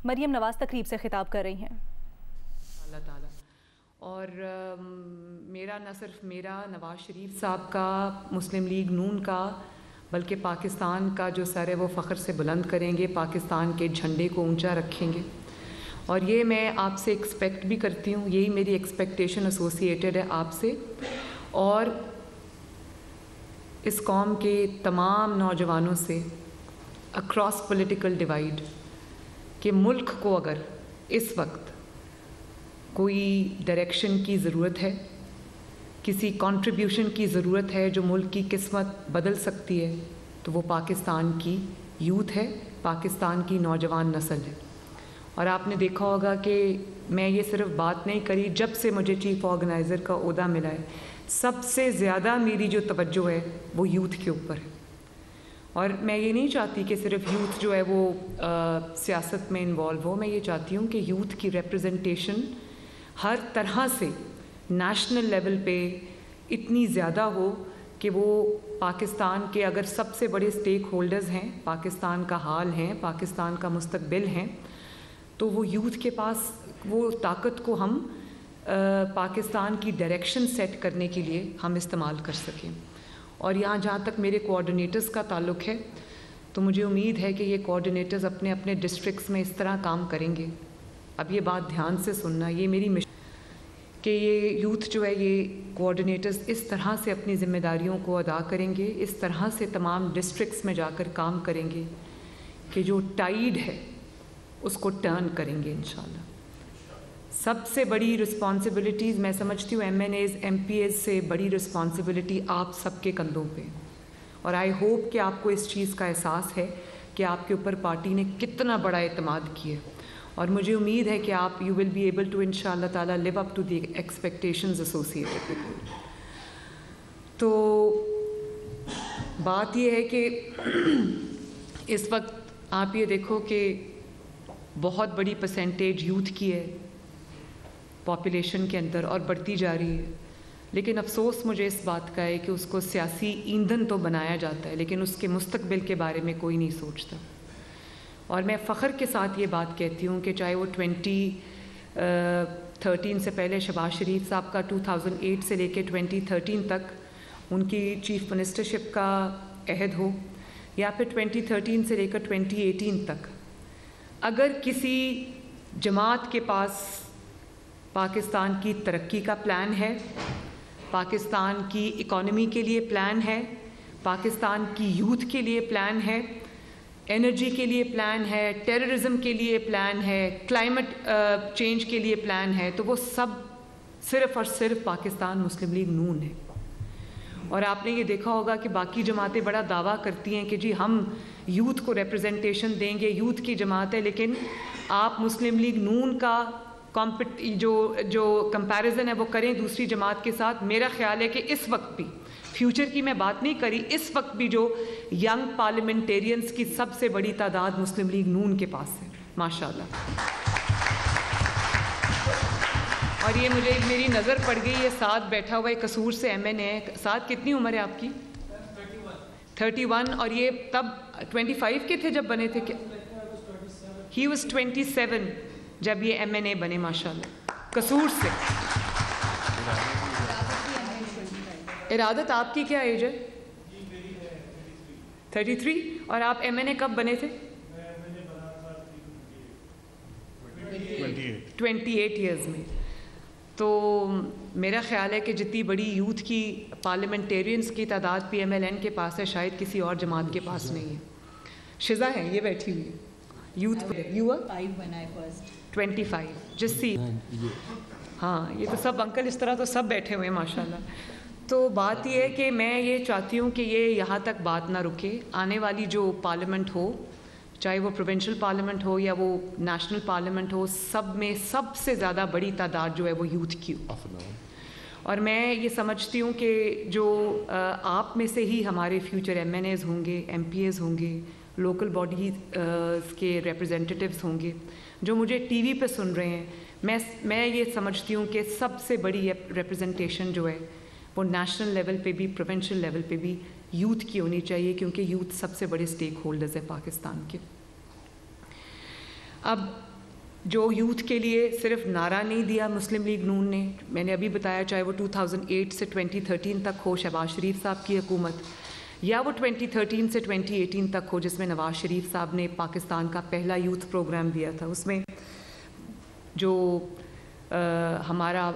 مریم نواز تقریب سے خطاب کر رہی ہیں۔ اللہ تعالیٰ اور میرا نہ صرف میرا، نواز شریف صاحب کا، مسلم لیگ نون کا، بلکہ پاکستان کا جو سر ہے وہ فخر سے بلند کریں گے، پاکستان کے جھنڈے کو اونچا رکھیں گے۔ اور یہ میں آپ سے ایکسپیکٹ بھی کرتی ہوں، یہی میری ایکسپیکٹیشن ایسوسیٹیڈ ہے آپ سے اور اس قوم کے تمام نوجوانوں سے، اکراس پولیٹیکل ڈیوائیڈ، کہ ملک کو اگر اس وقت کوئی ڈائریکشن کی ضرورت ہے، کسی کنٹریبیوشن کی ضرورت ہے جو ملک کی قسمت بدل سکتی ہے، تو وہ پاکستان کی یوتھ ہے، پاکستان کی نوجوان نسل ہے۔ اور آپ نے دیکھا ہوگا کہ میں یہ صرف بات نہیں کری، جب سے مجھے چیف آرگنائزر کا عہدہ ملا ہے، سب سے زیادہ میری جو توجہ ہے وہ یوتھ کے اوپر ہے۔ اور میں یہ نہیں چاہتی کہ صرف یوتھ جو ہے وہ سیاست میں انوالو ہو، میں یہ چاہتی ہوں کہ یوتھ کی ریپرزنٹیشن ہر طرح سے نیشنل لیول پہ اتنی زیادہ ہو کہ وہ پاکستان کے اگر سب سے بڑے سٹیک ہولڈرز ہیں، پاکستان کا حال ہیں، پاکستان کا مستقبل ہیں، تو وہ یوتھ کے پاس وہ طاقت کو ہم پاکستان کی ڈائریکشن سیٹ کرنے کے لیے ہم استعمال کر سکیں۔ اور یہاں جہاں تک میرے کوآرڈینیٹرز کا تعلق ہے، تو مجھے امید ہے کہ یہ کوآرڈینیٹرز اپنے اپنے ڈسٹرکٹس میں اس طرح کام کریں گے۔ اب یہ بات دھیان سے سننا، یہ میری مشن کہ یہ یوتھ جو ہے، یہ کوآرڈینیٹرز اس طرح سے اپنی ذمہ داریوں کو ادا کریں گے، اس طرح سے تمام ڈسٹرکٹس میں جا کر کام کریں گے کہ جو ٹائیڈ ہے اس کو ٹرن کریں گے انشاءاللہ۔ سب سے بڑی رسپانسبلٹیز میں سمجھتی ہوں MNAs, MPAs سے بڑی رسپانسبلٹی آپ سب کے کندھوں پہ، اور آئی ہوپ کہ آپ کو اس چیز کا احساس ہے کہ آپ کے اوپر پارٹی نے کتنا بڑا اعتماد کیا، اور مجھے امید ہے کہ آپ you will be able to ان شاء اللہ تعالیٰ live up to the expectations associated with it. تو بات یہ ہے کہ اس وقت آپ یہ دیکھو کہ بہت بڑی پرسنٹیج یوتھ کی ہے پاپولیشن کے اندر اور بڑھتی جا رہی ہے، لیکن افسوس مجھے اس بات کا ہے کہ اس کو سیاسی ایندھن تو بنایا جاتا ہے، لیکن اس کے مستقبل کے بارے میں کوئی نہیں سوچتا۔ اور میں فخر کے ساتھ یہ بات کہتی ہوں کہ چاہے وہ 2013 سے پہلے شہباز شریف صاحب کا 2008 سے لے کے 2013 تک ان کی چیف منسٹرشپ کا عہد ہو، یا پھر 2013 سے لے کر 2018 تک، اگر کسی جماعت کے پاس پاکستان کی ترقی کا پلان ہے، پاکستان کی اکانومی کے لیے پلان ہے، پاکستان کی یوتھ کے لیے پلان ہے، انرجی کے لیے پلان ہے، ٹیررزم کے لیے پلان ہے، کلائمیٹ چینج کے لیے پلان ہے، تو وہ سب صرف اور صرف پاکستان مسلم لیگ نون ہے۔ اور آپ نے یہ دیکھا ہوگا کہ باقی جماعتیں بڑا دعویٰ کرتی ہیں کہ جی ہم یوتھ کو ریپرزنٹیشن دیں گے، یوتھ کی جماعت ہے، لیکن آپ مسلم لیگ نون کا جو کمپیریزن ہے وہ کریں دوسری جماعت کے ساتھ۔ میرا خیال ہے کہ اس وقت بھی، فیوچر کی میں بات نہیں کری، اس وقت بھی جو ینگ پارلیمنٹیرینز کی سب سے بڑی تعداد مسلم لیگ نون کے پاس ہے، ماشاءاللہ۔ اور یہ مجھے میری نظر پڑ گئی، یہ ساتھ بیٹھا ہوا ہے قصور سے ایم این اے، ساتھ کتنی عمر ہے آپ کی؟ 31۔ اور یہ تب 25 کے تھے جب بنے تھے کہ ہی واز 27 جب یہ ایم این اے بنے، ماشاءاللہ، قصور سے۔ ارادت آپ کی کیا ایج ہے؟ 33۔ اور آپ ایم این اے کب بنے تھے؟ 28 ایئرز میں۔ تو میرا خیال ہے کہ جتنی بڑی یوتھ کی پارلیمنٹیرینز کی تعداد پی ایم ایل این کے پاس ہے، شاید کسی اور جماعت کے پاس نہیں ہے۔ شزا ہے یہ بیٹھی ہوئی ہے یوتھ پہ، یو 25 جس سی، ہاں یہ تو سب انکل اس طرح تو سب بیٹھے ہوئے ہیں ماشاءاللہ۔ تو بات یہ ہے کہ میں یہ چاہتی ہوں کہ یہ یہاں تک بات نہ رکے، آنے والی جو پارلیمنٹ ہو، چاہے وہ پروونشل پارلیمنٹ ہو یا وہ نیشنل پارلیمنٹ ہو، سب میں سب سے زیادہ بڑی تعداد جو ہے وہ یوتھ کی ہو۔ اور میں یہ سمجھتی ہوں کہ جو آپ میں سے ہی ہمارے فیوچر ایم این ایز ہوں گے، ایم پی ایز ہوں گے، لوکل باڈیز کے ریپرزینٹیٹیوز ہوں گے، جو مجھے ٹی وی پہ سن رہے ہیں، میں یہ سمجھتی ہوں کہ سب سے بڑی ریپرزنٹیشن جو ہے وہ نیشنل لیول پہ بھی، پروونشل لیول پہ بھی یوتھ کی ہونی چاہیے، کیونکہ یوتھ سب سے بڑے سٹیک ہولڈرز ہیں پاکستان کے۔ اب جو یوتھ کے لیے صرف نعرہ نہیں دیا مسلم لیگ نون نے، میں نے ابھی بتایا، چاہے وہ 2008 سے 2013 تک ہو شہباز شریف صاحب کی حکومت، یا وہ 2013 سے 2018 تک ہو جس میں نواز شریف صاحب نے پاکستان کا پہلا یوتھ پروگرام دیا تھا، اس میں جو ہمارا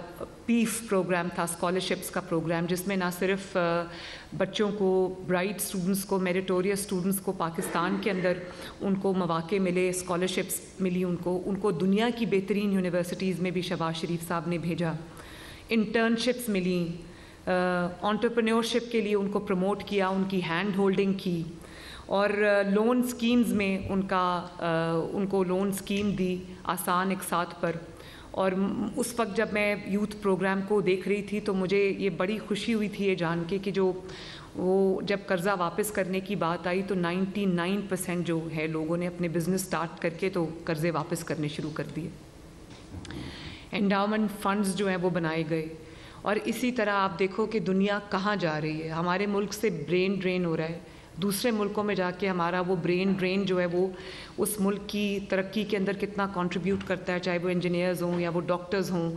پیف پروگرام تھا، اسکالرشپس کا پروگرام، جس میں نہ صرف بچوں کو، برائٹ اسٹوڈنٹس کو، میریٹوریس اسٹوڈنٹس کو پاکستان کے اندر ان کو مواقع ملے، اسکالرشپس ملی ان کو دنیا کی بہترین یونیورسٹیز میں بھی شہباز شریف صاحب نے بھیجا، انٹرنشپس ملیں، انٹرپرینیورشپ کے لیے ان کو پروموٹ کیا، ان کی ہینڈ ہولڈنگ کی، اور لون اسکیمز میں ان کو لون اسکیم دی آسان اقساط پر. اور اس وقت جب میں یوتھ پروگرام کو دیکھ رہی تھی تو مجھے یہ بڑی خوشی ہوئی تھی یہ جان کے کہ جو وہ جب قرضہ واپس کرنے کی بات آئی تو 99% جو ہے لوگوں نے اپنے بزنس سٹارٹ کر کے تو قرضے واپس کرنے شروع کر دیے. انڈاؤمنٹ فنڈز جو ہیں وہ بنائے گئے. اور اسی طرح آپ دیکھو کہ دنیا کہاں جا رہی ہے. ہمارے ملک سے برین ڈرین ہو رہا ہے, دوسرے ملکوں میں جا کے ہمارا وہ برین ڈرین جو ہے وہ اس ملک کی ترقی کے اندر کتنا کنٹریبیوٹ کرتا ہے, چاہے وہ انجینئرز ہوں یا وہ ڈاکٹرز ہوں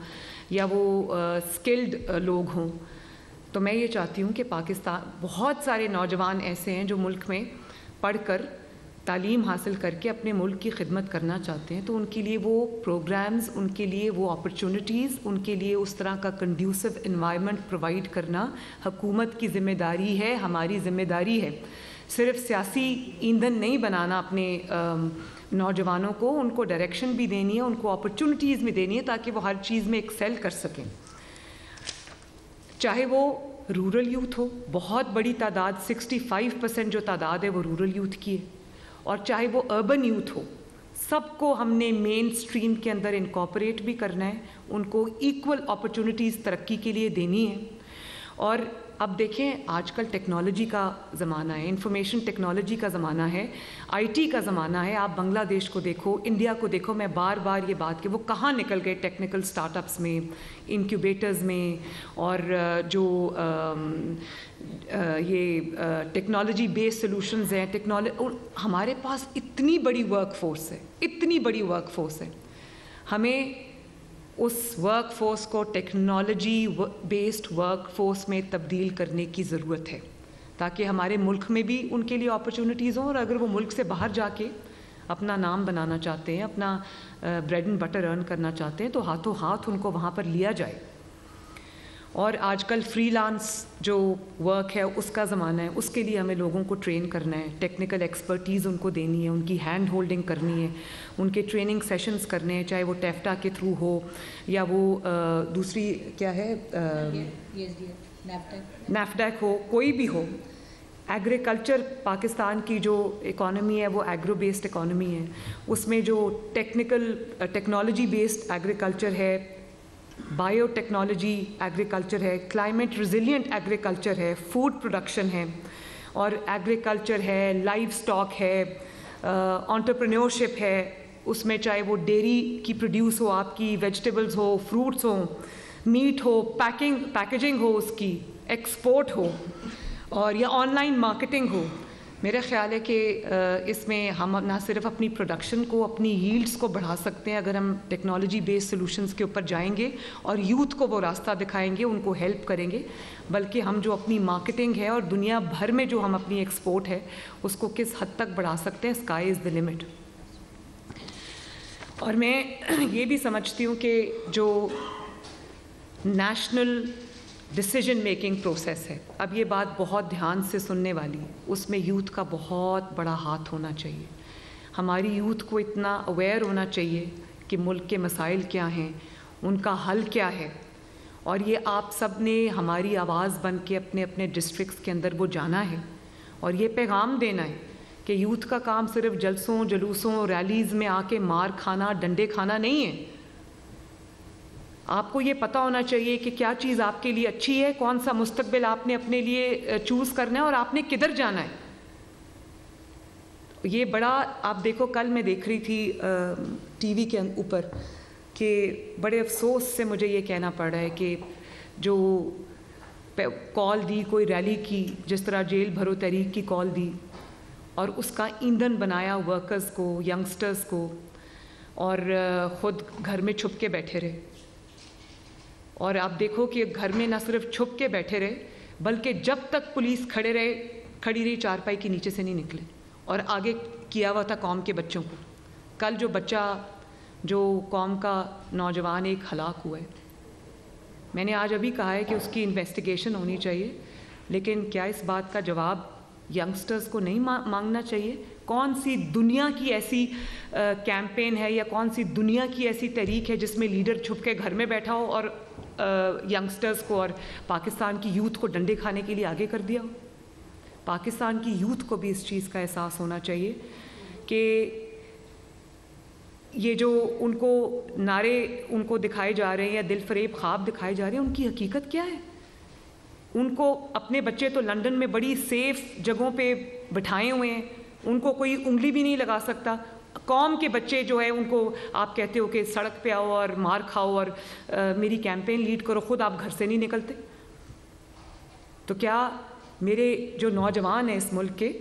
یا وہ اسکلڈ لوگ ہوں. تو میں یہ چاہتی ہوں کہ پاکستان, بہت سارے نوجوان ایسے ہیں جو ملک میں پڑھ کر تعلیم حاصل کر کے اپنے ملک کی خدمت کرنا چاہتے ہیں, تو ان کے لیے وہ پروگرامز, ان کے لیے وہ اپرچونٹیز, ان کے لیے اس طرح کا کنڈیوسو انوائرمنٹ پرووائڈ کرنا حکومت کی ذمہ داری ہے, ہماری ذمہ داری ہے. صرف سیاسی ایندھن نہیں بنانا اپنے نوجوانوں کو, ان کو ڈائریکشن بھی دینی ہے, ان کو اپرچونٹیز بھی دینی ہے تاکہ وہ ہر چیز میں ایکسیل کر سکیں. چاہے وہ رورل یوتھ ہو, بہت بڑی تعداد 65% جو تعداد ہے وہ رورل یوتھ کی ہے, اور چاہے وہ اربن یوتھ ہو, سب کو ہم نے مین سٹریم کے اندر انکارپوریٹ بھی کرنا ہے, ان کو ایکول اپرچونٹیز ترقی کے لیے دینی ہے. اور اب دیکھیں آج کل ٹیکنالوجی کا زمانہ ہے, انفارمیشن ٹیکنالوجی کا زمانہ ہے, آئی ٹی کا زمانہ ہے. آپ بنگلہ دیش کو دیکھو, انڈیا کو دیکھو, میں بار بار یہ بات کہ وہ کہاں نکل گئے ٹیکنیکل سٹارٹ اپس میں, انکیوبیٹرز میں, اور جو یہ ٹیکنالوجی بیس سلوشنز ہیں. ہمارے پاس اتنی بڑی ورک فورس ہے, اتنی بڑی ورک فورس ہے, ہمیں اس ورک فورس کو ٹیکنالوجی بیسڈ ورک فورس میں تبدیل کرنے کی ضرورت ہے تاکہ ہمارے ملک میں بھی ان کے لیے اپرچونٹیز ہوں, اور اگر وہ ملک سے باہر جا کے اپنا نام بنانا چاہتے ہیں, اپنا بریڈ اینڈ بٹر ارن کرنا چاہتے ہیں, تو ہاتھوں ہاتھ ان کو وہاں پر لیا جائے. اور آج کل فری لانس جو ورک ہے اس کا زمانہ ہے, اس کے لیے ہمیں لوگوں کو ٹرین کرنا ہے, ٹیکنیکل ایکسپرٹیز ان کو دینی ہے, ان کی ہینڈ ہولڈنگ کرنی ہے, ان کے ٹریننگ سیشنز کرنے ہیں, چاہے وہ ٹیفٹا کے تھرو ہو یا وہ دوسری کیا ہے نیفڈیک ہو, کوئی بھی ہو. ایگریکلچر, پاکستان کی جو اکانومی ہے وہ ایگرو بیسڈ اکانومی ہے, اس میں جو ٹیکنالوجی بیسڈ ایگریکلچر ہے, بائیو ٹیکنالوجی ایگریکلچر ہے, کلائمیٹ ریزیلینٹ ایگریکلچر ہے, فوڈ پروڈکشن ہے, اور ایگریکلچر ہے, لائف سٹاک ہے, انٹرپرینیورشپ ہے, اس میں چاہے وہ ڈیری کی پروڈیوس ہو, آپ کی ویجیٹیبلز ہو, فروٹس ہوں, میٹ ہو, پیکیجنگ ہو, اس کی ایکسپورٹ ہو, اور یا آن لائن مارکیٹنگ ہو. میرا خیال ہے کہ اس میں ہم نہ صرف اپنی پروڈکشن کو, اپنی ییلڈز کو بڑھا سکتے ہیں اگر ہم ٹیکنالوجی بیسڈ سلوشنز کے اوپر جائیں گے اور یوتھ کو وہ راستہ دکھائیں گے, ان کو ہیلپ کریں گے, بلکہ ہم جو اپنی مارکیٹنگ ہے اور دنیا بھر میں جو ہم اپنی ایکسپورٹ ہے اس کو کس حد تک بڑھا سکتے ہیں. Sky is the limit. اور میں یہ بھی سمجھتی ہوں کہ جو نیشنل ڈیسیجن میکنگ پروسیس ہے, اب یہ بات بہت دھیان سے سننے والی, اس میں یوتھ کا بہت بڑا ہاتھ ہونا چاہیے. ہماری یوتھ کو اتنا اویئر ہونا چاہیے کہ ملک کے مسائل کیا ہیں, ان کا حل کیا ہے, اور یہ آپ سب نے ہماری آواز بن کے اپنے اپنے ڈسٹرکٹس کے اندر وہ جانا ہے اور یہ پیغام دینا ہے کہ یوتھ کا کام صرف جلسوں, جلوسوں, ریلیز میں آ کے مار کھانا, ڈنڈے کھانا نہیں ہے. آپ کو یہ پتہ ہونا چاہیے کہ کیا چیز آپ کے لیے اچھی ہے, کون سا مستقبل آپ نے اپنے لیے چوز کرنا ہے, اور آپ نے کدھر جانا ہے. یہ بڑا, آپ دیکھو کل میں دیکھ رہی تھی ٹی وی کے اوپر کہ بڑے افسوس سے مجھے یہ کہنا پڑ رہا ہے کہ جو کال دی کوئی ریلی کی, جس طرح جیل بھرو تحریک کی کال دی, اور اس کا ایندھن بنایا ورکرز کو, ینگسٹرز کو, اور خود گھر میں چھپ کے بیٹھے رہے. اور آپ دیکھو کہ گھر میں نہ صرف چھپ کے بیٹھے رہے بلکہ جب تک پولیس کھڑی رہی چارپائی کے نیچے سے نہیں نکلے, اور آگے کیا ہوا تھا قوم کے بچوں کو. کل جو بچہ, جو قوم کا نوجوان ایک ہلاک ہوا ہے, میں نے آج ابھی کہا ہے کہ اس کی انویسٹیگیشن ہونی چاہیے, لیکن کیا اس بات کا جواب ینگسٹرز کو نہیں مانگنا چاہیے؟ کون سی دنیا کی ایسی کیمپین ہے یا کون سی دنیا کی ایسی تحریک ہے جس میں لیڈر چھپ کے گھر میں بیٹھا ہو اور ینگسٹرز کو اور پاکستان کی یوتھ کو ڈنڈے کھانے کے لیے آگے کر دیا ہو؟ پاکستان کی یوتھ کو بھی اس چیز کا احساس ہونا چاہیے کہ یہ جو ان کو نعرے ان کو دکھائے جا رہے ہیں یا دل فریب خواب دکھائے جا رہے ہیں, ان کی حقیقت کیا ہے؟ ان کو اپنے بچے تو لنڈن میں بڑی سیف جگہوں پہ بٹھائے ہوئے ہیں, ان کو کوئی انگلی بھی نہیں لگا سکتا. قوم کے بچے جو ہے ان کو آپ کہتے ہو کہ سڑک پہ آؤ اور مار کھاؤ اور میری کیمپین لیڈ کرو, خود آپ گھر سے نہیں نکلتے. تو کیا میرے جو نوجوان ہیں اس ملک کے,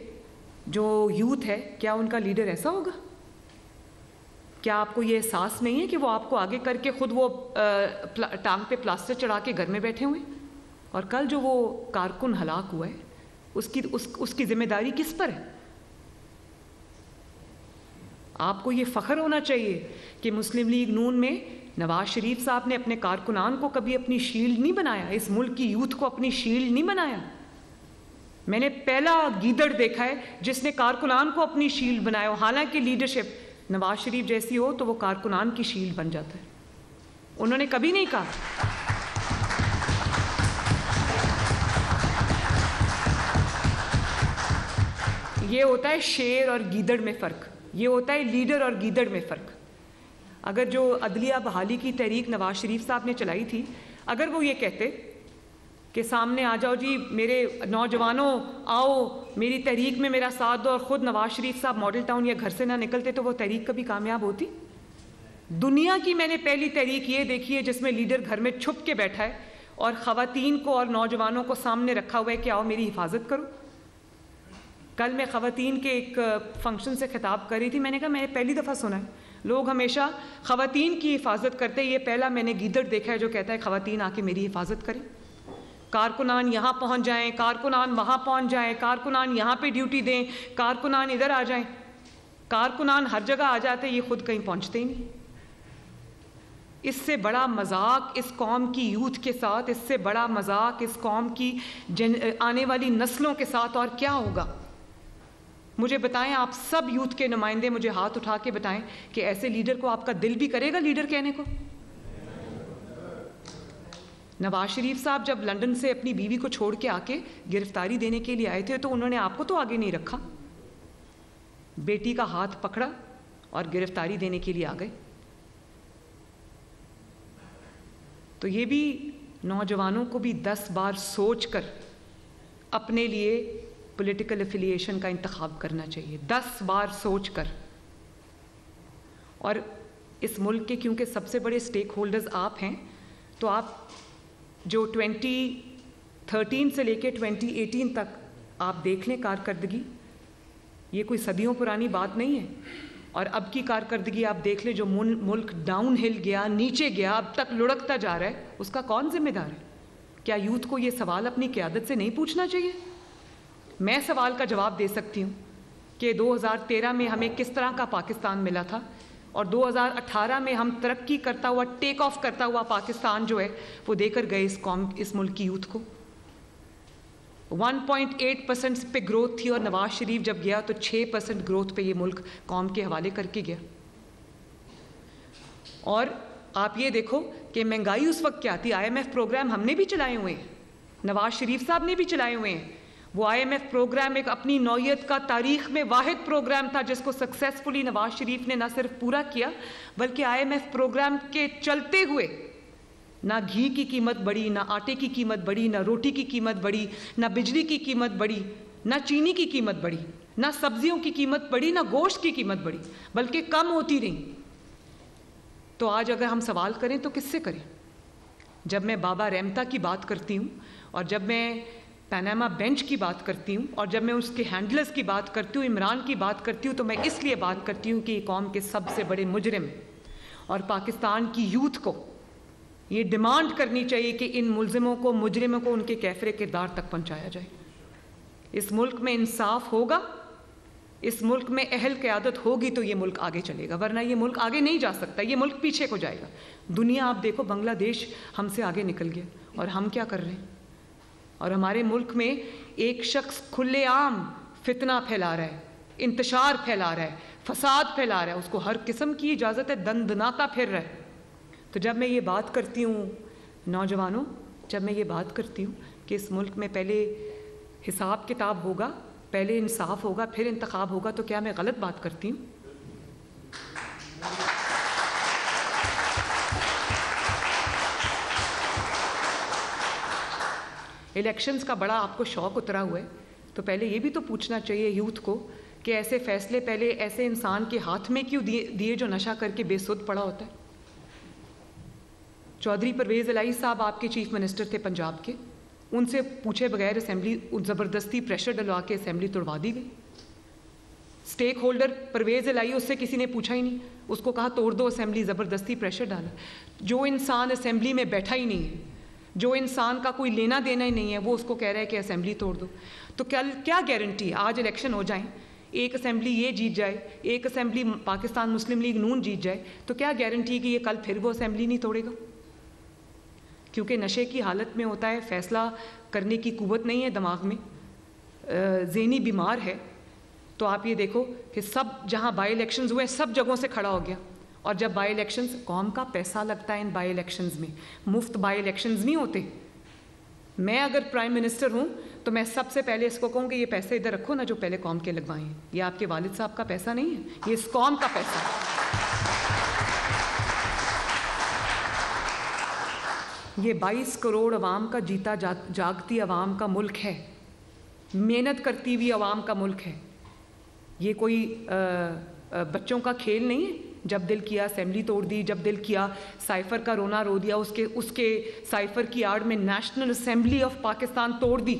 جو یوتھ ہے, کیا ان کا لیڈر ایسا ہوگا؟ کیا آپ کو یہ احساس نہیں ہے کہ وہ آپ کو آگے کر کے خود وہ ٹانگ پہ پلاسٹر چڑھا کے گھر میں بیٹھے ہوئے ہیں؟ اور کل جو وہ کارکن ہلاک ہوا ہے اس کی ذمہ داری کس پر ہے؟ آپ کو یہ فخر ہونا چاہیے کہ مسلم لیگ نون میں نواز شریف صاحب نے اپنے کارکنان کو کبھی اپنی شیلڈ نہیں بنایا, اس ملک کی یوتھ کو اپنی شیلڈ نہیں بنایا. میں نے پہلا گیدڑ دیکھا ہے جس نے کارکنان کو اپنی شیلڈ بنایا, حالانکہ لیڈرشپ نواز شریف جیسی ہو تو وہ کارکنان کی شیلڈ بن جاتا ہے. انہوں نے کبھی نہیں کہا. یہ ہوتا ہے شیر اور گیدڑ میں فرق, یہ ہوتا ہے لیڈر اور گیدڑ میں فرق. اگر جو عدلیہ بحالی کی تحریک نواز شریف صاحب نے چلائی تھی, اگر وہ یہ کہتے کہ سامنے آ جاؤ جی میرے نوجوانوں, آؤ میری تحریک میں میرا ساتھ دو, اور خود نواز شریف صاحب ماڈل ٹاؤن یا گھر سے نہ نکلتے, تو وہ تحریک کبھی کامیاب ہوتی؟ دنیا کی میں نے پہلی تحریک یہ دیکھی ہے جس میں لیڈر گھر میں چھپ کے بیٹھا ہے اور خواتین کو اور نوجوانوں کو سامنے رکھا ہوا ہے کہ آؤ میری حفاظت کرو. کل میں خواتین کے ایک فنکشن سے خطاب کر رہی تھی, میں نے کہا میں نے پہلی دفعہ سنا ہے لوگ ہمیشہ خواتین کی حفاظت کرتے, یہ پہلا میں نے گیدڑ دیکھا ہے جو کہتا ہے خواتین آ کے میری حفاظت کریں. کارکنان یہاں پہنچ جائیں, کارکنان وہاں پہنچ جائیں, کارکنان یہاں پہ ڈیوٹی دیں, کارکنان ادھر آ جائیں. کارکنان ہر جگہ آ جاتے, یہ خود کہیں پہنچتے ہی نہیں. اس سے بڑا مذاق اس قوم کی یوتھ کے ساتھ, اس سے بڑا مذاق اس قوم کی آنے والی نسلوں کے ساتھ اور کیا ہوگا؟ مجھے بتائیں, آپ سب یوتھ کے نمائندے مجھے ہاتھ اٹھا کے بتائیں کہ ایسے لیڈر کو آپ کا دل بھی کرے گا لیڈر کہنے کو؟ نواز شریف صاحب جب لنڈن سے اپنی بیوی کو چھوڑ کے آ کے گرفتاری دینے کے لیے آئے تھے تو انہوں نے آپ کو تو آگے نہیں رکھا, بیٹی کا ہاتھ پکڑا اور گرفتاری دینے کے لیے آ گئے. تو یہ بھی نوجوانوں کو بھی 10 بار سوچ کر اپنے لیے پولیٹیکل افیلیشن کا انتخاب کرنا چاہیے, 10 بار سوچ کر. اور اس ملک کے کیونکہ سب سے بڑے سٹیک ہولڈرز آپ ہیں, تو آپ جو 2013 سے لے کے 2018 تک آپ دیکھ لیں کارکردگی, یہ کوئی صدیوں پرانی بات نہیں ہے. اور اب کی کارکردگی آپ دیکھ لیں, جو ملک ڈاؤن ہل گیا, نیچے گیا, اب تک لڑکتا جا رہا ہے, اس کا کون ذمہ دار ہے؟ کیا یوتھ کو یہ سوال اپنی قیادت سے نہیں پوچھنا چاہیے؟ میں سوال کا جواب دے سکتی ہوں کہ 2013 میں ہمیں کس طرح کا پاکستان ملا تھا, اور 2018 میں ہم ترقی کرتا ہوا, ٹیک آف کرتا ہوا پاکستان جو ہے وہ دے کر گئے اس ملک کی یوتھ کو. 1.8% پہ گروتھ تھی, اور نواز شریف جب گیا تو 6% گروتھ پہ یہ ملک قوم کے حوالے کر کے گیا. اور آپ یہ دیکھو کہ مہنگائی اس وقت کیا تھی. IMF پروگرام ہم نے بھی چلائے ہوئے ہیں, نواز شریف صاحب نے بھی چلائے ہوئے ہیں. وہ IMF پروگرام ایک اپنی نوعیت کا تاریخ میں واحد پروگرام تھا جس کو سکسیسفلی نواز شریف نے نہ صرف پورا کیا بلکہ IMF پروگرام کے چلتے ہوئے نہ گھی کی قیمت بڑھی, نہ آٹے کی قیمت بڑھی, نہ روٹی کی قیمت بڑھی, نہ بجلی کی قیمت بڑھی, نہ چینی کی قیمت بڑھی, نہ سبزیوں کی قیمت بڑھی, نہ گوشت کی قیمت بڑھی, بلکہ کم ہوتی رہی. تو آج اگر ہم سوال کریں تو کس سے کریں؟ جب میں بابا رحمتا کی بات کرتی ہوں, اور جب میں پیناما بینچ کی بات کرتی ہوں, اور جب میں اس کے ہینڈلرز کی بات کرتی ہوں, عمران کی بات کرتی ہوں, تو میں اس لیے بات کرتی ہوں کہ یہ قوم کے سب سے بڑے مجرم اور پاکستان کی یوتھ کو یہ ڈیمانڈ کرنی چاہیے کہ ان ملزموں کو، مجرموں کو ان کے کیفر کردار تک پہنچایا جائے۔ اس ملک میں انصاف ہوگا، اس ملک میں اہل قیادت ہوگی تو یہ ملک آگے چلے گا، ورنہ یہ ملک آگے نہیں جا سکتا، یہ ملک پیچھے کو جائے گا۔ دنیا آپ دیکھو، بنگلہ دیش ہم سے آگے نکل گیا، اور ہم کیا کر رہے ہیں؟ اور ہمارے ملک میں ایک شخص کھلے عام فتنہ پھیلا رہا ہے، انتشار پھیلا رہا ہے، فساد پھیلا رہا ہے، اس کو ہر قسم کی اجازت ہے، دن دناتا پھر رہا ہے۔ تو جب میں یہ بات کرتی ہوں نوجوانوں، جب میں یہ بات کرتی ہوں کہ اس ملک میں پہلے حساب کتاب ہوگا، پہلے انصاف ہوگا، پھر انتخاب ہوگا، تو کیا میں غلط بات کرتی ہوں؟ الیکشنز کا بڑا آپ کو شوق اترا ہوا ہے، تو پہلے یہ بھی تو پوچھنا چاہیے یوتھ کو کہ ایسے فیصلے پہلے ایسے انسان کے ہاتھ میں کیوں دیے جو نشہ کر کے بے سود پڑا ہوتا ہے؟ چودھری پرویز الہی صاحب آپ کے چیف منسٹر تھے پنجاب کے، ان سے پوچھے بغیر اسمبلی زبردستی پریشر ڈلوا کے اسمبلی توڑوا دی گئی۔ سٹیک ہولڈر پرویز الہی، اس سے کسی نے پوچھا ہی نہیں، اس کو کہا توڑ دو اسمبلی، زبردستی پریشر ڈالا۔ جو انسان اسمبلی میں بیٹھا ہی نہیں ہے، جو انسان کا کوئی لینا دینا ہی نہیں ہے، وہ اس کو کہہ رہا ہے کہ اسمبلی توڑ دو۔ تو کیا گارنٹی آج الیکشن ہو جائیں، ایک اسمبلی یہ جیت جائے، ایک اسمبلی پاکستان مسلم لیگ نون جیت جائے، تو کیا گارنٹی کہ یہ کل پھر وہ اسمبلی نہیں توڑے گا؟ کیونکہ نشے کی حالت میں ہوتا ہے، فیصلہ کرنے کی قوت نہیں ہے دماغ میں، ذہنی بیمار ہے۔ تو آپ یہ دیکھو کہ سب جہاں بائی الیکشنز ہوئے سب جگہوں سے کھڑا ہو گیا، اور جب بائی الیکشنز، قوم کا پیسہ لگتا ہے ان بائی الیکشنز میں، مفت بائی الیکشنز نہیں ہوتے۔ میں اگر پرائم منسٹر ہوں تو میں سب سے پہلے اس کو کہوں کہ یہ پیسے ادھر رکھو نا جو پہلے قوم کے لگوائے ہیں، یہ آپ کے والد صاحب کا پیسہ نہیں ہے، یہ اس قوم کا پیسہ ہے۔ یہ 22 کروڑ عوام کا جیتا جاگتی عوام کا ملک ہے، محنت کرتی ہوئی عوام کا ملک ہے۔ یہ کوئی بچوں کا کھیل نہیں ہے۔ جب دل کیا اسمبلی توڑ دی، جب دل کیا سائفر کا رونا رو دیا، اس کے سائفر کی آڑ میں نیشنل اسمبلی آف پاکستان توڑ دی،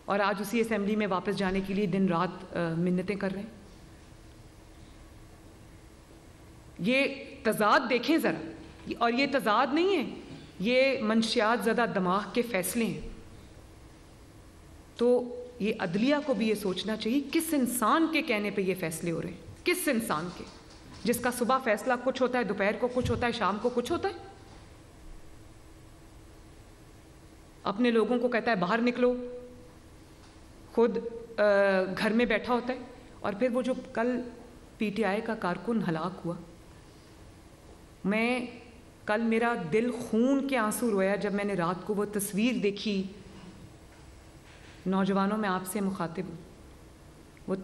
اور آج اسی اسمبلی میں واپس جانے کے لیے دن رات منتیں کر رہے ہیں۔ یہ تضاد دیکھیں ذرا، اور یہ تضاد نہیں ہے، یہ منشیات زدہ دماغ کے فیصلے ہیں۔ تو یہ عدلیہ کو بھی یہ سوچنا چاہیے کس انسان کے کہنے پہ یہ فیصلے ہو رہے ہیں، کس انسان کے، جس کا صبح فیصلہ کچھ ہوتا ہے، دوپہر کو کچھ ہوتا ہے، شام کو کچھ ہوتا ہے۔ اپنے لوگوں کو کہتا ہے باہر نکلو، خود گھر میں بیٹھا ہوتا ہے۔ اور پھر وہ جو کل پی ٹی آئی کا کارکن ہلاک ہوا، کل میرا دل خون کے آنسو رویا جب میں نے رات کو وہ تصویر دیکھی۔ نوجوانوں میں آپ سے مخاطب ہوں، وہ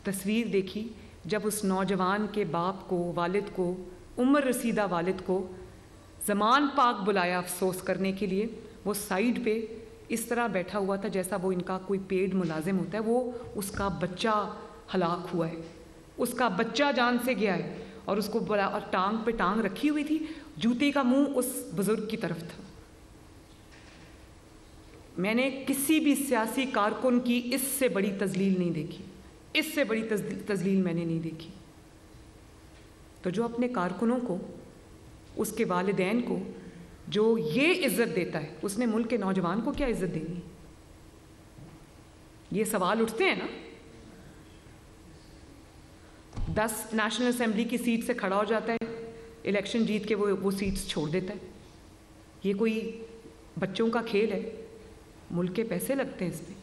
تصویر دیکھی جب اس نوجوان کے باپ کو، والد کو، عمر رسیدہ والد کو زمان پاک بلایا افسوس کرنے کے لیے، وہ سائیڈ پہ اس طرح بیٹھا ہوا تھا جیسا وہ ان کا کوئی پیڈ ملازم ہوتا ہے۔ وہ اس کا بچہ ہلاک ہوا ہے، اس کا بچہ جان سے گیا ہے، اور اس کو بلا، اور ٹانگ پہ ٹانگ رکھی ہوئی تھی، جوتے کا منہ اس بزرگ کی طرف تھا۔ میں نے کسی بھی سیاسی کارکن کی اس سے بڑی تذلیل نہیں دیکھی، اس سے بڑی تذلیل میں نے نہیں دیکھی۔ تو جو اپنے کارکنوں کو، اس کے والدین کو جو یہ عزت دیتا ہے، اس نے ملک کے نوجوان کو کیا عزت دینی؟ یہ سوال اٹھتے ہیں نا۔ 10 نیشنل اسمبلی کی سیٹ سے کھڑا ہو جاتا ہے، الیکشن جیت کے وہ سیٹس چھوڑ دیتا ہے۔ یہ کوئی بچوں کا کھیل ہے؟ ملک کے پیسے لگتے ہیں اس میں،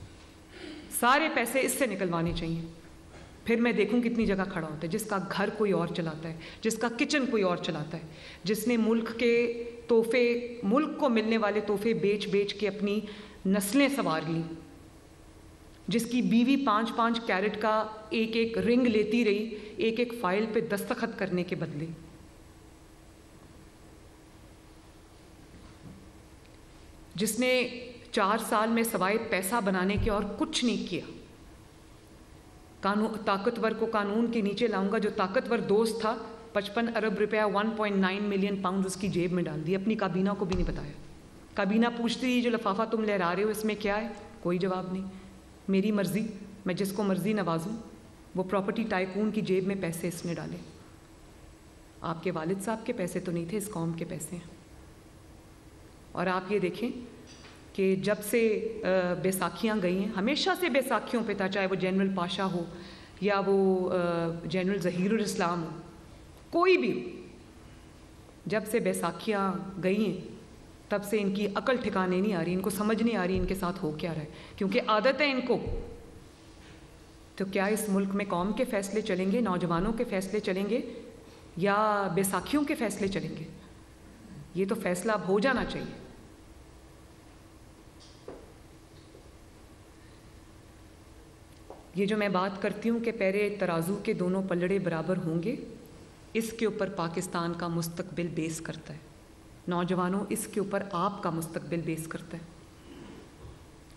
سارے پیسے اس سے نکلوانے چاہیے۔ پھر میں دیکھوں کتنی جگہ کھڑا ہوتا ہے جس کا گھر کوئی اور چلاتا ہے، جس کا کچن کوئی اور چلاتا ہے، جس نے ملک کے تحفے، ملک کو ملنے والے تحفے بیچ بیچ کے اپنی نسلیں سنوار لیں، جس کی بیوی 5-5 کیرٹ کا ایک ایک رنگ لیتی رہی ایک ایک فائل پہ دستخط کرنے کے بدلے، جس نے 4 سال میں سوائے پیسہ بنانے کے اور کچھ نہیں کیا۔ طاقتور کو قانون کے نیچے لاؤں گا، جو طاقتور دوست تھا 55 ارب روپیہ 1.9 ملین پاؤنڈ اس کی جیب میں ڈال دی، اپنی کابینہ کو بھی نہیں بتایا۔ کابینہ پوچھتی رہی جو لفافہ تم لہرا رہے ہو اس میں کیا ہے؟ کوئی جواب نہیں۔ میری مرضی، میں جس کو مرضی نوازوں۔ وہ پراپرٹی ٹائکون کی جیب میں پیسے اس نے ڈالے۔ آپ کے والد صاحب کے پیسے تو نہیں تھے، اس قوم کے پیسے ہیں۔ اور آپ یہ دیکھیں کہ جب سے بیساکھیاں گئی ہیں، ہمیشہ سے بیساکھیوں پہ تھا، چاہے وہ جنرل پاشا ہو یا وہ جنرل ظہیر الاسلام ہو، کوئی بھی ہو، جب سے بیساکھیاں گئی ہیں تب سے ان کی عقل ٹھکانے نہیں آ رہی، ان کو سمجھ نہیں آ رہی ان کے ساتھ ہو کیا رہا ہے، کیونکہ عادت ہے ان کو۔ تو کیا اس ملک میں قوم کے فیصلے چلیں گے، نوجوانوں کے فیصلے چلیں گے، یا بیساکھیوں کے فیصلے چلیں گے؟ یہ تو فیصلہ اب ہو جانا چاہیے۔ یہ جو میں بات کرتی ہوں کہ پیرے ترازو کے دونوں پلڑے برابر ہوں گے، اس کے اوپر پاکستان کا مستقبل بیس کرتا ہے۔ نوجوانوں، اس کے اوپر آپ کا مستقبل بیس کرتا ہے۔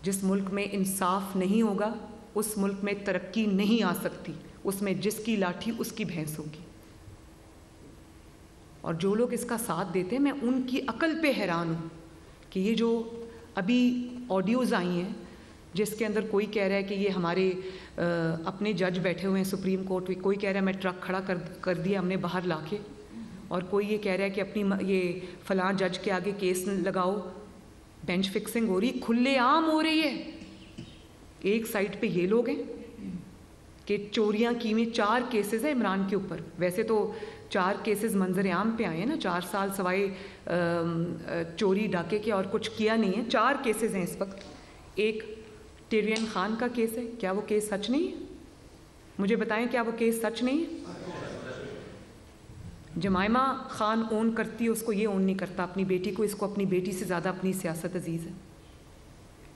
جس ملک میں انصاف نہیں ہوگا اس ملک میں ترقی نہیں آ سکتی، اس میں جس کی لاٹھی اس کی بھینس ہوگی۔ اور جو لوگ اس کا ساتھ دیتے ہیں، میں ان کی عقل پہ حیران ہوں کہ یہ جو ابھی آڈیوز آئی ہیں جس کے اندر کوئی کہہ رہا ہے کہ یہ ہمارے اپنے جج بیٹھے ہوئے ہیں سپریم کورٹ میں، کوئی کہہ رہا ہے میں ٹرک کھڑا کر دیا ہم نے باہر لا کے، اور کوئی یہ کہہ رہا ہے کہ اپنی یہ فلاں جج کے آگے کیس لگاؤ، بینچ فکسنگ ہو رہی، کھلے عام ہو رہی ہے۔ ایک سائڈ پہ یہ لوگ ہیں کہ چوریاں کی ہوئی، 4 کیسز ہیں عمران کے اوپر، ویسے تو 4 کیسز منظر عام پہ آئے ہیں نا، 4 سال سوائے چوری ڈاکے کے اور کچھ کیا نہیں ہے، 4 کیسز ہیں اس وقت۔ ایک ٹیرین خان کا کیس ہے، کیا وہ کیس سچ نہیں ہے؟ مجھے بتائیں، کیا وہ کیس سچ نہیں ہے؟ جمائمہ خان اون کرتی ہے، اس کو یہ اون نہیں کرتا اپنی بیٹی کو، اس کو اپنی بیٹی سے زیادہ اپنی سیاست عزیز ہے۔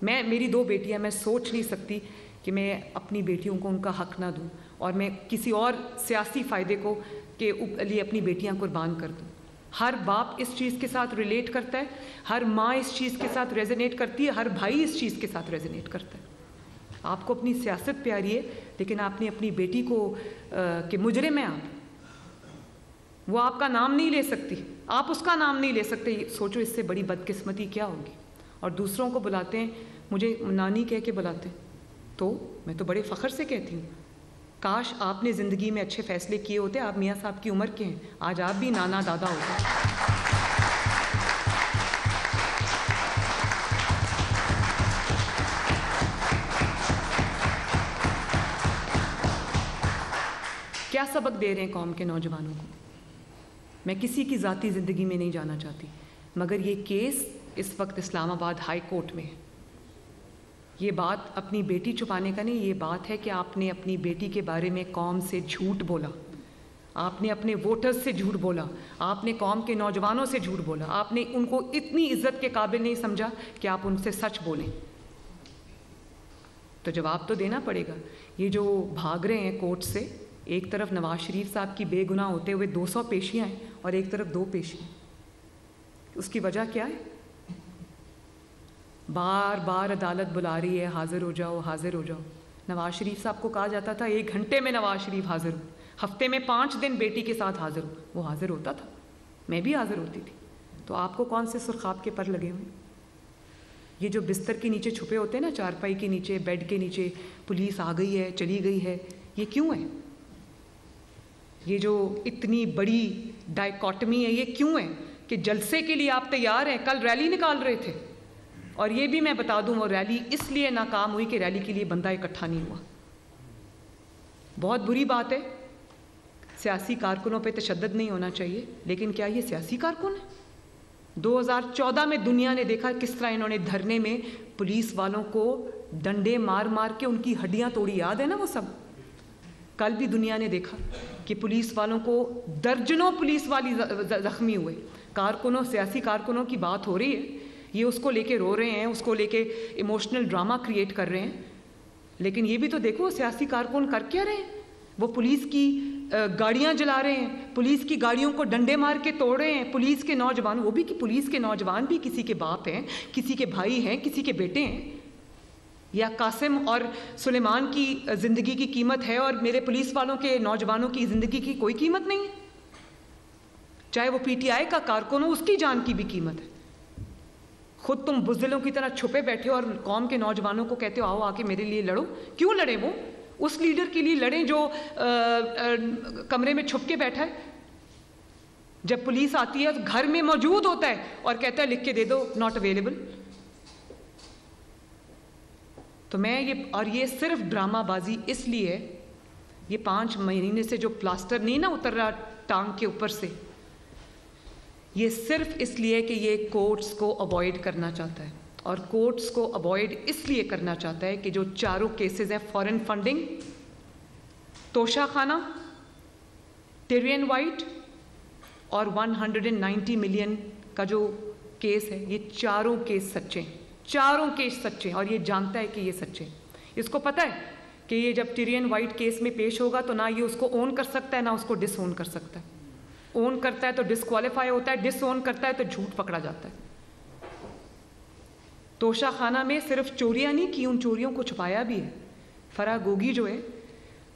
میری 2 بیٹیاں، میں سوچ نہیں سکتی کہ میں اپنی بیٹیوں کو ان کا حق نہ دوں اور میں کسی اور سیاسی فائدے کو کے لیے اپنی بیٹیاں قربان کر دوں۔ ہر باپ اس چیز کے ساتھ ریلیٹ کرتا ہے، ہر ماں اس چیز کے ساتھ ریزونیٹ کرتی ہے، ہر بھائی اس چیز کے ساتھ ریزونیٹ کرتا ہے۔ آپ کو اپنی سیاست پیاری ہے، لیکن آپ نے اپنی بیٹی کو کہ مجرم ہے آپ، وہ آپ کا نام نہیں لے سکتی، آپ اس کا نام نہیں لے سکتے، سوچو اس سے بڑی بدقسمتی کیا ہوگی۔ اور دوسروں کو بلاتے ہیں، مجھے نانی کہہ کے بلاتے ہیں، تو میں تو بڑے فخر سے کہتی ہوں کاش آپ نے زندگی میں اچھے فیصلے کیے ہوتے، آپ میاں صاحب کی عمر کے ہیں، آج آپ بھی نانا دادا ہوتے۔ کیا سبق دے رہے ہیں قوم کے نوجوانوں کو؟ میں کسی کی ذاتی زندگی میں نہیں جانا چاہتی، مگر یہ کیس اس وقت اسلام آباد ہائی کورٹ میں ہے۔ یہ بات اپنی بیٹی چھپانے کا نہیں، یہ بات ہے کہ آپ نے اپنی بیٹی کے بارے میں قوم سے جھوٹ بولا، آپ نے اپنے ووٹرز سے جھوٹ بولا، آپ نے قوم کے نوجوانوں سے جھوٹ بولا، آپ نے ان کو اتنی عزت کے قابل نہیں سمجھا کہ آپ ان سے سچ بولیں۔ تو جواب تو دینا پڑے گا۔ یہ جو بھاگ رہے ہیں کورٹ سے، ایک طرف نواز شریف صاحب کی بے گناہ ہوتے ہوئے 200 پیشیاں ہیں اور ایک طرف 2 پیشیاں، اس کی وجہ کیا ہے؟ بار بار عدالت بلا رہی ہے، حاضر ہو جاؤ، حاضر ہو جاؤ۔ نواز شریف صاحب کو کہا جاتا تھا 1 گھنٹے میں نواز شریف حاضر ہو، ہفتے میں 5 دن بیٹی کے ساتھ حاضر ہو، وہ حاضر ہوتا تھا، میں بھی حاضر ہوتی تھی۔ تو آپ کو کون سے سرخاب کے پر لگے ہوئے؟ یہ جو بستر کے نیچے چھپے ہوتے ہیں نا، چارپائی کے نیچے، بیڈ کے نیچے، پولیس آ گئی ہے، چلی گئی ہے، یہ کیوں ہے؟ یہ جو اتنی بڑی ڈائیکاٹمی ہے، یہ کیوں ہے کہ جلسے کے لیے آپ تیار ہیں؟ کل ریلی نکال رہے تھے، اور یہ بھی میں بتا دوں وہ ریلی اس لیے ناکام ہوئی کہ ریلی کے لیے بندہ اکٹھا نہیں ہوا۔ بہت بری بات ہے، سیاسی کارکنوں پہ تشدد نہیں ہونا چاہیے، لیکن کیا یہ سیاسی کارکن ہیں؟ 2014 میں دنیا نے دیکھا کس طرح انہوں نے دھرنے میں پولیس والوں کو ڈنڈے مار مار کے ان کی ہڈیاں توڑی، یاد ہے نا وہ سب؟ کل بھی دنیا نے دیکھا کہ پولیس والوں کو درجنوں پولیس والی زخمی ہوئے۔ کارکنوں، سیاسی کارکنوں کی بات ہو رہی ہے، یہ اس کو لے کے رو رہے ہیں، اس کو لے کے ایموشنل ڈرامہ کریٹ کر رہے ہیں، لیکن یہ بھی تو دیکھو سیاسی کارکن کر کیا رہے ہیں؟ وہ پولیس کی گاڑیاں جلا رہے ہیں، پولیس کی گاڑیوں کو ڈنڈے مار کے توڑ رہے ہیں، پولیس کے نوجوان، وہ بھی کہ پولیس کے نوجوان بھی کسی کے باپ ہیں، کسی کے بھائی ہیں، کسی کے بیٹے ہیں۔ یا قاسم اور سلیمان کی زندگی کی قیمت ہے اور میرے پولیس والوں کے نوجوانوں کی زندگی کی کوئی قیمت نہیں ہے؟ چاہے وہ پی ٹی آئی کا کارکن ہو، اس کی جان کی بھی قیمت ہے۔ خود تم بزدلوں کی طرح چھپے بیٹھے اور قوم کے نوجوانوں کو کہتے ہو آؤ آ کے میرے لیے لڑو۔ کیوں لڑیں؟ وہ اس لیڈر کے لیے لڑیں جو کمرے میں چھپ کے بیٹھا ہے۔ جب پولیس آتی ہے تو گھر میں موجود ہوتا ہے اور کہتا ہے لکھ کے دے دو ناٹ اویلیبل. تو میں یہ صرف ڈرامہ بازی اس لیے ہے. یہ 5 مہینے سے جو پلاسٹر نہیں نا اتر رہا ٹانگ کے اوپر سے, یہ صرف اس لیے کہ یہ کورٹس کو اوائڈ کرنا چاہتا ہے. اور کورٹس کو اوائڈ اس لیے کرنا چاہتا ہے کہ جو چاروں کیسز ہیں, فارن فنڈنگ, توشہ خانہ, ٹیرین وائٹ اور 190 ملین کا جو کیس ہے, یہ چاروں کیس سچے ہیں, چاروں کیس سچے ہیں. اور یہ جانتا ہے کہ یہ سچے ہیں. اس کو پتہ ہے کہ یہ جب ٹیرین وائٹ کیس میں پیش ہوگا تو نہ یہ اس کو اون کر سکتا ہے نہ اس کو ڈس اون کر سکتا ہے. اون کرتا ہے تو ڈسکوالیفائی ہوتا ہے, ڈس اون کرتا ہے تو جھوٹ پکڑا جاتا ہے. توشہ خانہ میں صرف چوریاں نہیں کی, ان چوریوں کو چھپایا بھی ہے. فرح گوگی جو ہے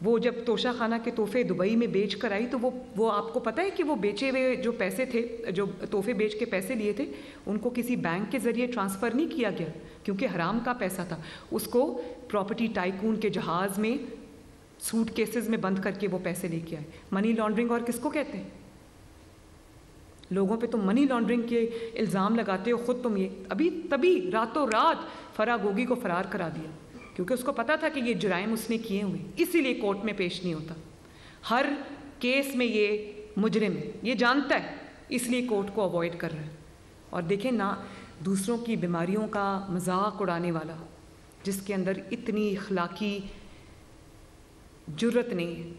وہ جب توشہ خانہ کے تحفے دبئی میں بیچ کر آئی تو وہ آپ کو پتہ ہے کہ وہ بیچے ہوئے جو پیسے تھے, جو تحفے بیچ کے پیسے لیے تھے, ان کو کسی بینک کے ذریعے ٹرانسفر نہیں کیا گیا کیونکہ حرام کا پیسہ تھا. اس کو پراپرٹی ٹائکون کے جہاز میں سوٹ کیسز میں بند کر کے وہ پیسے لے کے آئے. منی لانڈرنگ اور کس کو کہتے ہیں؟ لوگوں پہ تم منی لانڈرنگ کے الزام لگاتے ہو, خود تم یہ تبھی راتوں رات فرح گوگی کو فرار کرا دیا کیونکہ اس کو پتا تھا کہ یہ جرائم اس نے کیے ہوئے, اسی لیے کورٹ میں پیش نہیں ہوتا. ہر کیس میں یہ مجرم ہے, یہ جانتا ہے, اس لیے کورٹ کو اوائڈ کر رہا ہے. اور دیکھیں نہ دوسروں کی بیماریوں کا مذاق اڑانے والا, جس کے اندر اتنی اخلاقی جرت نہیں ہے.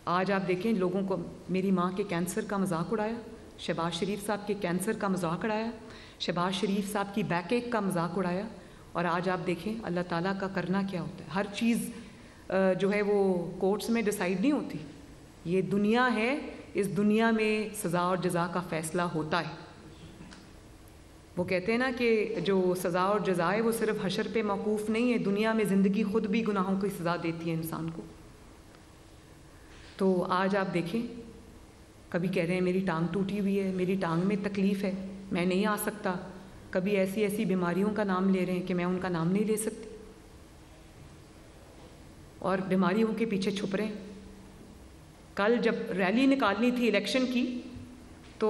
آج آپ دیکھیں لوگوں کو, میری ماں کے کینسر کا مذاق اڑایا, شہباز شریف صاحب کے کینسر کا مذاق اڑایا, شہباز شریف صاحب کی بیک ایک کا مذاق اڑایا. اور آج آپ دیکھیں اللہ تعالیٰ کا کرنا کیا ہوتا ہے. ہر چیز جو ہے وہ کورٹس میں ڈیسائیڈ نہیں ہوتی. یہ دنیا ہے, اس دنیا میں سزا اور جزا کا فیصلہ ہوتا ہے. وہ کہتے ہیں نا کہ جو سزا اور جزا ہے وہ صرف حشر پہ موقوف نہیں ہے, دنیا میں زندگی خود بھی گناہوں کی سزا دیتی ہے انسان کو. تو آج آپ دیکھیں, کبھی کہہ رہے ہیں میری ٹانگ ٹوٹی ہوئی ہے, میری ٹانگ میں تکلیف ہے, میں نہیں آ سکتا. کبھی ایسی بیماریوں کا نام لے رہے ہیں کہ میں ان کا نام نہیں لے سکتی, اور بیماریوں کے پیچھے چھپ رہے ہیں. کل جب ریلی نکالنی تھی الیکشن کی تو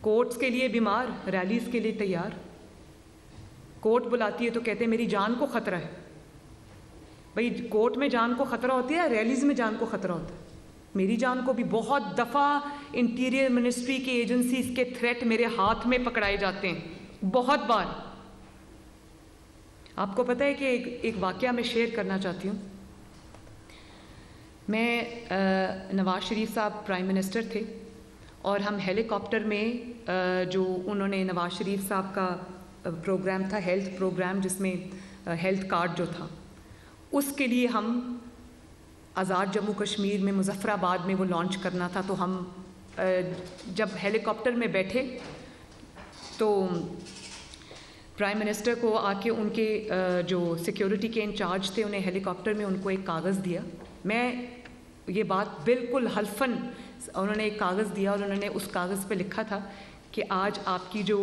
کورٹس کے لیے بیمار, ریلیز کے لیے تیار. کورٹ بلاتی ہے تو کہتے ہیں میری جان کو خطرہ ہے. بھئی کورٹ میں جان کو خطرہ ہوتی ہے, ریلیز میں جان کو خطرہ ہوتا ہے. میری جان کو بھی بہت دفعہ انٹیریئر منسٹری کی ایجنسیز کے تھریٹ میرے ہاتھ میں پکڑائے جاتے ہیں, بہت بار. آپ کو پتہ ہے کہ ایک واقعہ میں شیئر کرنا چاہتی ہوں. میں نواز شریف صاحب پرائم منسٹر تھے اور ہم ہیلی کاپٹر میں جو انہوں نے نواز شریف صاحب کا پروگرام تھا, ہیلتھ پروگرام, جس میں ہیلتھ کارڈ جو تھا, اس کے لیے ہم آزاد جموں کشمیر میں مظفر آباد میں وہ لانچ کرنا تھا. تو ہم جب ہیلی کاپٹر میں بیٹھے تو پرائم منسٹر کو آ کے ان کے جو سیکیورٹی کے انچارج تھے انہیں ہیلی کاپٹر میں ان کو ایک کاغذ دیا. میں یہ بات بالکل حلفاً, انہوں نے ایک کاغذ دیا اور انہوں نے اس کاغذ پہ لکھا تھا کہ آج آپ کی جو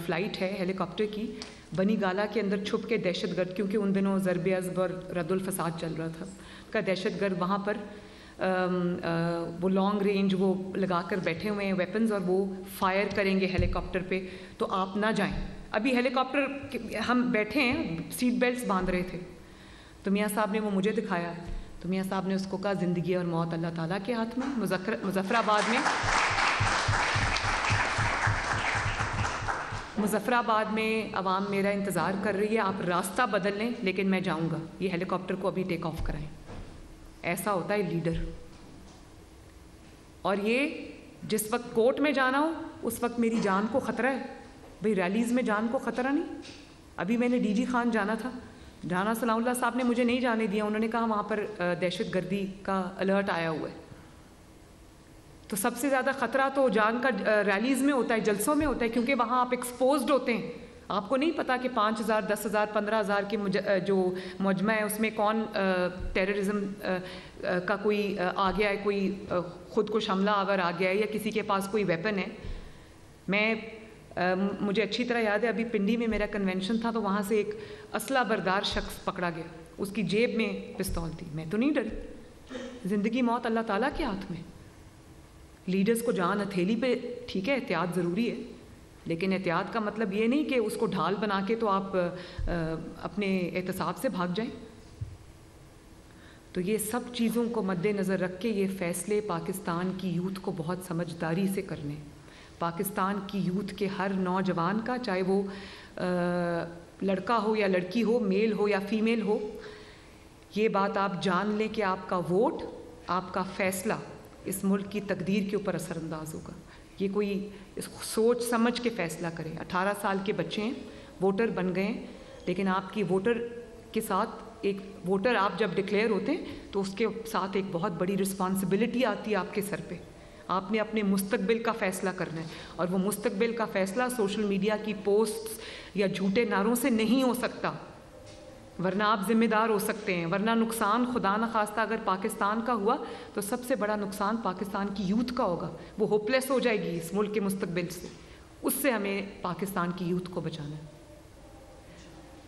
فلائٹ ہے ہیلی کاپٹر کی, بنی گالا کے اندر چھپ کے دہشت گرد, کیونکہ ان دنوں ضرب عضب اور رد الفساد چل رہا تھا, کا دہشت گرد وہاں پر وہ لانگ رینج وہ لگا کر بیٹھے ہوئے ہیں ویپنز, اور وہ فائر کریں گے ہیلی کاپٹر پہ, تو آپ نہ جائیں. ابھی ہیلی کاپٹر ہم بیٹھے ہیں, سیٹ بیلٹس باندھ رہے تھے, تو میاں صاحب نے وہ مجھے دکھایا. تو میاں صاحب نے اس کو کہا زندگی اور موت اللہ تعالیٰ کے ہاتھ میں. مظفر آباد میں عوام میرا انتظار کر رہی ہے, آپ راستہ بدل لیں لیکن میں جاؤں گا, یہ ہیلی کاپٹر کو ابھی ٹیک آف کرائیں. ایسا ہوتا ہے لیڈر. اور یہ جس وقت کورٹ میں جانا ہو اس وقت میری جان کو خطرہ ہے. بھئی ریلیز میں جان کو خطرہ نہیں. ابھی میں نے ڈی جی خان جانا تھا, رانا ثناء اللہ صاحب نے مجھے نہیں جانے دیا, انہوں نے کہا وہاں پر دہشت گردی کا الرٹ آیا ہوا ہے. تو سب سے زیادہ خطرہ تو جان کا ریلیز میں ہوتا ہے, جلسوں میں ہوتا ہے, کیونکہ وہاں آپ ایکسپوزڈ ہوتے ہیں. آپ کو نہیں پتا کہ 5,000 10,000 15,000 کے جو مجمع ہے اس میں کون ٹیررزم کا کوئی آ گیا ہے, کوئی خودکش حملہ آور آ گیا ہے, یا کسی کے پاس کوئی ویپن ہے. مجھے اچھی طرح یاد ہے, ابھی پنڈی میں میرا کنونشن تھا تو وہاں سے ایک اسلحہ بردار شخص پکڑا گیا, اس کی جیب میں پستول تھی. میں تو نہیں ڈری. زندگی موت اللہ تعالیٰ کے ہاتھ میں. لیڈرز کو جان ہتھیلی پہ ٹھیک ہے احتیاط ضروری ہے، لیکن احتیاط کا مطلب یہ نہیں کہ اس کو ڈھال بنا کے تو آپ اپنے احتساب سے بھاگ جائیں۔ تو یہ سب چیزوں کو مد نظر رکھ کے یہ فیصلے پاکستان کی یوتھ کو بہت سمجھداری سے کرنے، پاکستان کی یوتھ کے ہر نوجوان کا، چاہے وہ لڑکا ہو یا لڑکی ہو، میل ہو یا فیمیل ہو، یہ بات آپ جان لیں کہ آپ کا ووٹ، آپ کا فیصلہ اس ملک کی تقدیر کے اوپر اثر انداز ہوگا۔ یہ کوئی اس سوچ سمجھ کے فیصلہ کرے۔ 18 سال کے بچے ہیں، ووٹر بن گئے ہیں، لیکن آپ کی ووٹر کے ساتھ ایک ووٹر آپ جب ڈکلیئر ہوتے ہیں تو اس کے ساتھ ایک بہت بڑی رسپانسبلٹی آتی ہے آپ کے سر پہ۔ آپ نے اپنے مستقبل کا فیصلہ کرنا ہے، اور وہ مستقبل کا فیصلہ سوشل میڈیا کی پوسٹس یا جھوٹے نعروں سے نہیں ہو سکتا، ورنہ آپ ذمہ دار ہو سکتے ہیں۔ ورنہ نقصان خدا نخواستہ اگر پاکستان کا ہوا تو سب سے بڑا نقصان پاکستان کی یوتھ کا ہوگا، وہ ہوپلیس ہو جائے گی اس ملک کے مستقبل سے۔ اس سے ہمیں پاکستان کی یوتھ کو بچانا ہے۔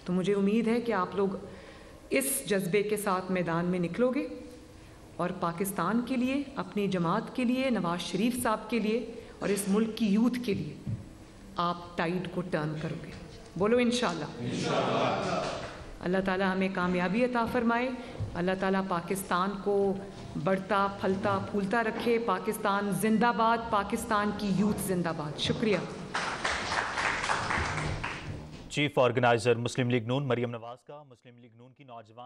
تو مجھے امید ہے کہ آپ لوگ اس جذبے کے ساتھ میدان میں نکلو گے اور پاکستان کے لیے، اپنی جماعت کے لیے، نواز شریف صاحب کے لیے اور اس ملک کی یوتھ کے لیے آپ ٹائڈ کو ٹرن کرو گے۔ بولو انشاءاللہ۔ اللہ تعالیٰ ہمیں کامیابی عطا فرمائے، اللہ تعالیٰ پاکستان کو بڑھتا پھلتا پھولتا رکھے۔ پاکستان زندہ باد، پاکستان کی یوتھ زندہ باد۔ شکریہ۔ چیف آرگنائزر مسلم لیگ نون مریم نواز کا مسلم لیگ نون کی نوجوان